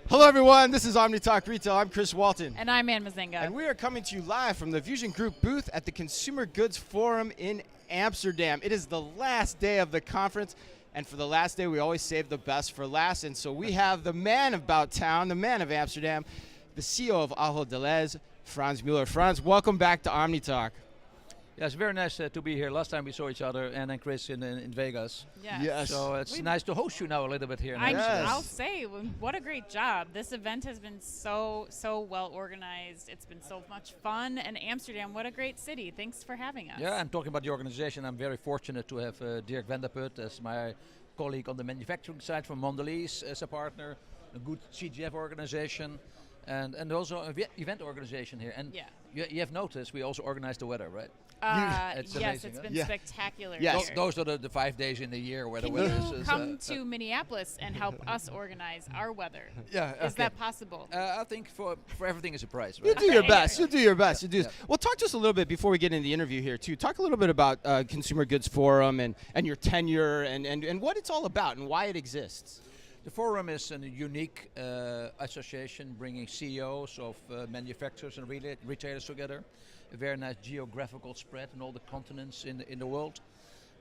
Hello, everyone. This is Omni Talk Retail. I'm Chris Walton. And I'm Ann Mazinga. And we are coming to you live from the Fusion Group booth at the Consumer Goods Forum in Amsterdam. It is the last day of the conference. And for the last day, we always save the best for last. And so we have the man about town, the man of Amsterdam, the CEO of Ahold Delhaize, Frans Muller. Frans, welcome back to Omni Talk. Yeah, it's very nice to be here. Last time we saw each other, and then Chris in Vegas. Yes. So it's nice to host you now a little bit here. I'll say, what a great job. This event has been so well organized. It's been so much fun. And Amsterdam, what a great city. Thanks for having us. Yeah, and talking about the organization, I'm very fortunate to have Dirk Vanderput as my colleague on the manufacturing side from Mondelez as a partner, a good CGF organization, and also an event organization here. And you have noticed we also organize the weather, right? Yes, amazing, it's been spectacular. Yes. Here. Those are the 5 days in the year where Can the weather you is. come to Minneapolis and help us organize our weather? Yeah, Is that possible? I think for everything is a price, You right? do your best. You do your best. You do. Yeah. Well, talk to us a little bit before we get into the interview here, too. Talk a little bit about Consumer Goods Forum and your tenure and what it's all about and why it exists. The forum is a unique association bringing CEOs of manufacturers and retailers together. A very nice geographical spread in all the continents in the world.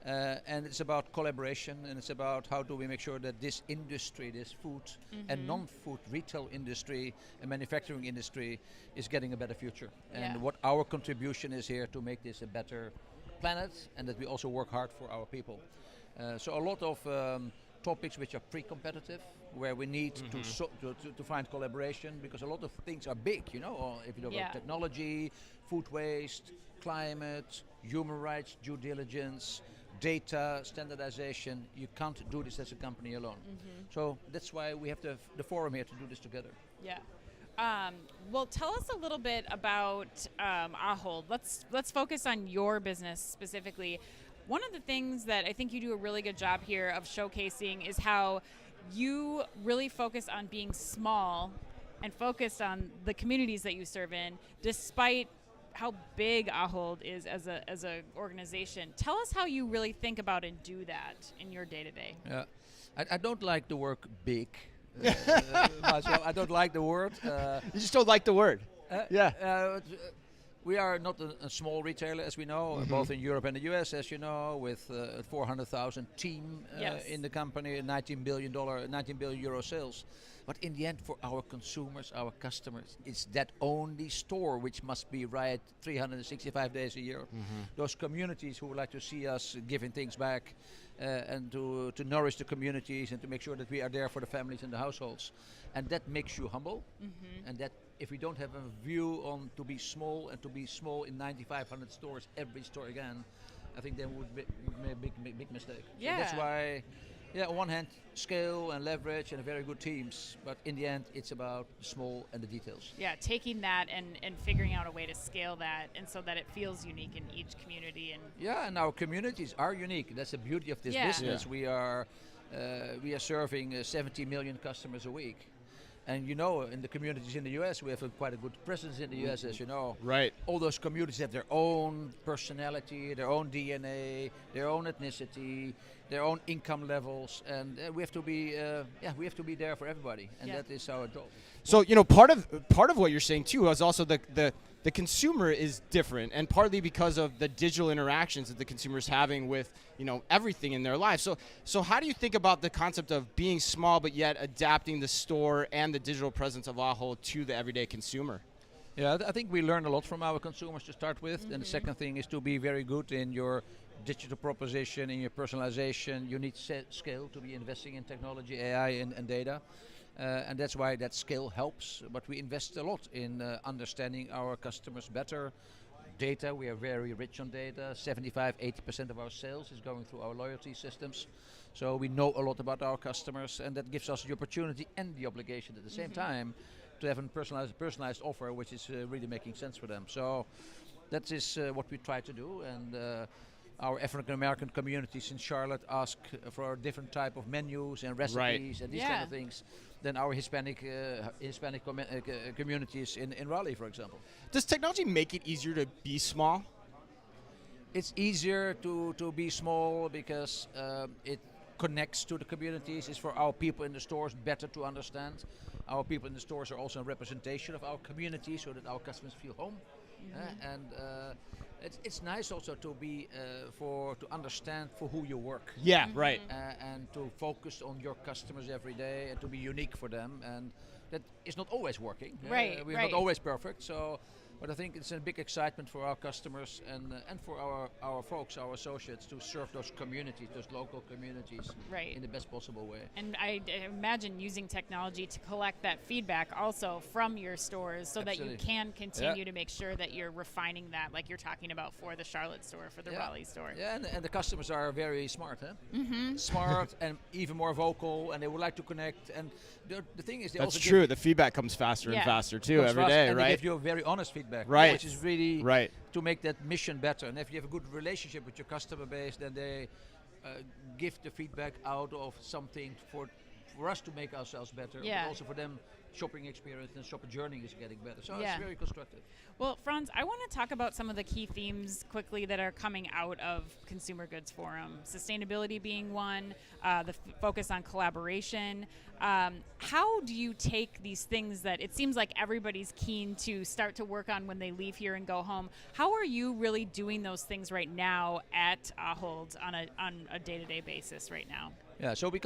And it's about collaboration, and it's about how do we make sure that this industry, this food and non-food retail industry and manufacturing industry is getting a better future. And what our contribution is here to make this a better planet, and that we also work hard for our people. So a lot of topics which are pre-competitive, where we need to find collaboration, because a lot of things are big, you know, or if you look at technology, food waste, climate, human rights, due diligence, data, standardization. You can't do this as a company alone. So that's why we have the forum here to do this together. Yeah. Well, tell us a little bit about Ahold. Let's focus on your business specifically. One of the things that I think you do a really good job here of showcasing is how you really focus on being small and focused on the communities that you serve in, despite how big Ahold is as a organization. Tell us how you really think about and do that in your day-to-day. Yeah, I don't like the word big. Myself, I don't like the word. You just don't like the word. We are not a small retailer, as we know, both in Europe and the US, as you know, with 400,000 team in the company, $19 billion euro sales. But in the end, for our consumers, our customers, it's that only store which must be right 365 days a year. Those communities who would like to see us giving things back and to nourish the communities and to make sure that we are there for the families and the households. And that makes you humble. And that if we don't have a view on to be small and to be small in 9,500 stores, every store again, I think that would be a big mistake. Yeah. So that's why, on one hand, scale and leverage and very good teams, but in the end, it's about the small and the details. Yeah, taking that and figuring out a way to scale that, and so that it feels unique in each community. And our communities are unique. That's the beauty of this business. We are serving 70 million customers a week. And you know, in the communities in the US, we have quite a good presence in the US, as you know. Right. All those communities have their own personality, their own DNA, their own ethnicity, their own income levels, and we have to be there for everybody, and that is our job. So part of what you're saying too is also the consumer is different, and partly because of the digital interactions that the consumer is having with everything in their life. So how do you think about the concept of being small but yet adapting the store and the digital presence of Ahold to the everyday consumer? Yeah, I think we learn a lot from our consumers to start with, and the second thing is to be very good in your digital proposition, in your personalization. You need scale to be investing in technology, AI, and data. And that's why that scale helps, but we invest a lot in understanding our customers better. Data, we are very rich on data. 75-80% of our sales is going through our loyalty systems. So we know a lot about our customers, and that gives us the opportunity and the obligation at the same time to have a personalized offer which is really making sense for them. So that is what we try to do, and our African American communities in Charlotte ask for a different type of menus and recipes and these kind of things than our Hispanic communities in Raleigh, for example. Does technology make it easier to be small? It's easier to be small because connects to the communities. It's for our people in the stores better to understand. Our people in the stores are also a representation of our community, so that our customers feel home. And it's nice also to be to understand for who you work. Yeah, right. And to focus on your customers every day and to be unique for them, and that is not always working. Right, we're right. not always perfect, so. But I think it's a big excitement for our customers and for our folks, our associates, to serve those communities, those local communities, Right. in the best possible way. And I imagine using technology to collect that feedback also from your stores so that you Absolutely. can continue to make sure that you're refining that, like you're talking about for the Charlotte store, for the Raleigh store. Yeah, and the customers are very smart, smart and even more vocal, and they would like to connect. And the thing is, they That's also true. The feedback comes faster and faster too comes every fast, day, and they right? give you a very honest feedback, Right. which is really Right. to make that mission better. And if you have a good relationship with your customer base, then they give the feedback out of something for us to make ourselves better, Yeah. but also for them shopping experience and shopper journey is getting better. So Yeah. it's very constructive. Well, Frans, I want to talk about some of the key themes quickly that are coming out of Consumer Goods Forum. Sustainability being one, the focus on collaboration. How do you take these things that it seems like everybody's keen to start to work on when they leave here and go home? How are you really doing those things right now at Ahold on a day-to-day basis right now? Yeah, so we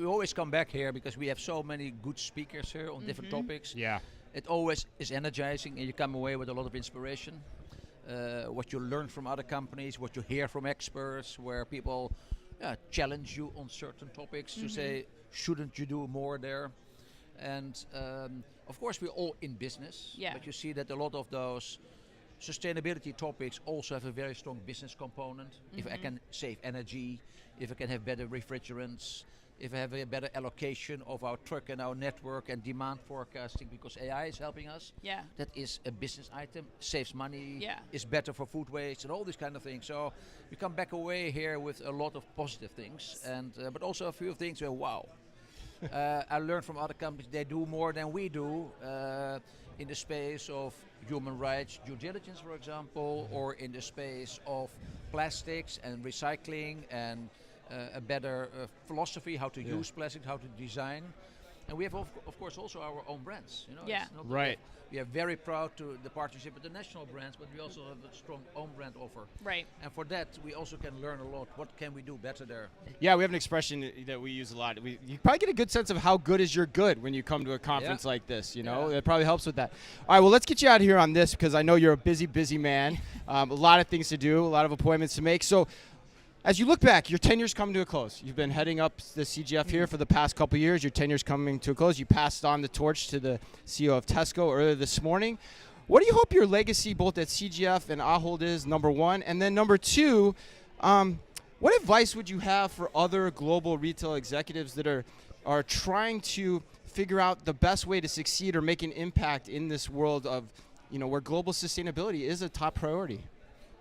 always come back here because we have so many good speakers here on different topics. Yeah. It always is energizing, and you come away with a lot of inspiration. What you learn from other companies, what you hear from experts, where people challenge you on certain topics to say, shouldn't you do more there? And of course, we're all in business, but you see that a lot of those sustainability topics also have a very strong business component. If I can save energy, if I can have better refrigerants, if I have a better allocation of our truck and our network and demand forecasting, because AI is helping us. Yeah. That is a business item, saves money, Yeah. is better for food waste and all these kind of things. So we come back away here with a lot of positive things, and but also a few things where wow. I learned from other companies they do more than we do in the space of human rights due diligence, for example, or in the space of plastics and recycling and a better philosophy how to use plastic, how to design. And we have of course also our own brands. You know, Yeah. it's not Right. We are very proud to the partnership with the national brands, but we also have a strong own brand offer. Right. And for that, we also can learn a lot. What can we do better there? Yeah, we have an expression that we use a lot. You probably get a good sense of how good is your good when you come to a conference like this. You know, it probably helps with that. All right, well, let's get you out of here on this because I know you're a busy, busy man. A lot of things to do, a lot of appointments to make. So, as you look back, your tenure's coming to a close. You've been heading up the CGF here for the past couple of years. Your tenure's coming to a close. You passed on the torch to the CEO of Tesco earlier this morning. What do you hope your legacy both at CGF and Ahold is, number one? And then number two, what advice would you have for other global retail executives that are trying to figure out the best way to succeed or make an impact in this world of, where global sustainability is a top priority?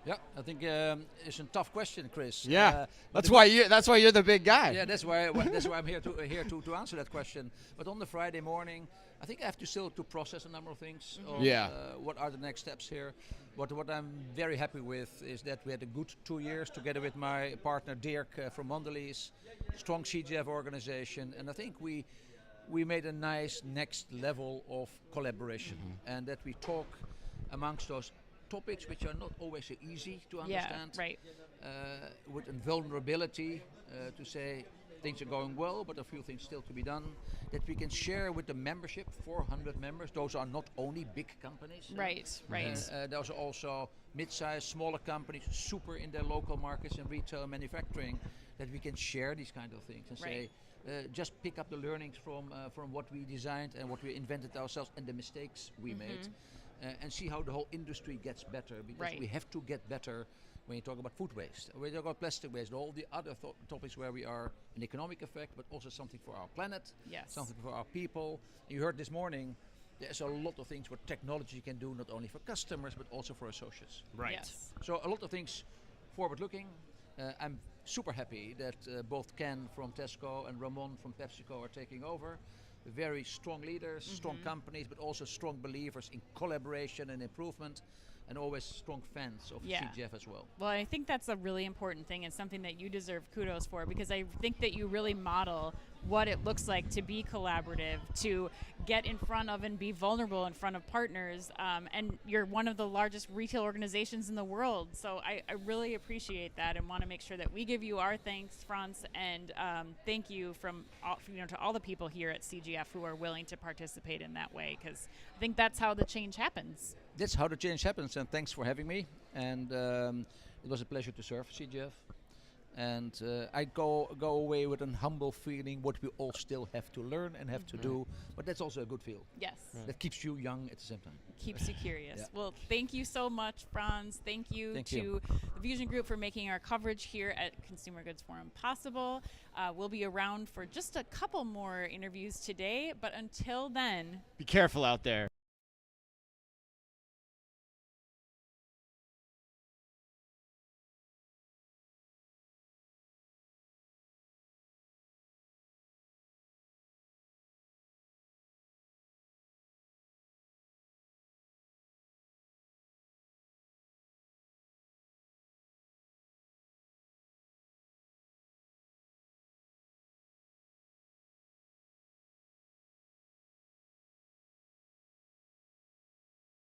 Yeah, I think it's a tough question, Chris. Yeah, that's why you're the big guy. Yeah, that's why I'm here to answer that question. But on the Friday morning, I think I have to still to process a number of things. Of, what are the next steps here? What I'm very happy with is that we had a good 2 years together with my partner Dirk from Mondelez, strong CGF organization, and I think we made a nice next level of collaboration, and that we talk amongst those topics which are not always so easy to understand. Yeah, right. With vulnerability to say things are going well, but a few things still to be done. That we can share with the membership, 400 members. Those are not only big companies. Right, right. Those are also mid-sized, smaller companies, super in their local markets in retail and manufacturing. That we can share these kind of things and say, just pick up the learnings from what we designed and what we invented ourselves and the mistakes we made. And see how the whole industry gets better, because we have to get better when you talk about food waste, when you talk about plastic waste, all the other topics where we are an economic effect, but also something for our planet, something for our people. You heard this morning, there's a lot of things what technology can do, not only for customers, but also for associates. Right. Yes. So a lot of things forward-looking. I'm super happy that both Ken from Tesco and Ramon from PepsiCo are taking over. Very strong leaders, strong companies, but also strong believers in collaboration and improvement. and always strong fans of Yeah. CGF as well. Well, I think that's a really important thing and something that you deserve kudos for, because I think that you really model what it looks like to be collaborative, to get in front of and be vulnerable in front of partners. And you're one of the largest retail organizations in the world. So I really appreciate that and want to make sure that we give you our thanks, Frans, and thank you from all, to all the people here at CGF who are willing to participate in that way, because I think that's how the change happens. That's how the change happens, and thanks for having me. And it was a pleasure to serve CGF. And I go away with a humble feeling what we all still have to learn and have to do, but that's also a good feel. Yes. That keeps you young at the same time. Keeps you curious. Yeah. Well, thank you so much, Frans. Thank you to the Fusion Group for making our coverage here at Consumer Goods Forum possible. We'll be around for just a couple more interviews today, but until then, Be careful out there.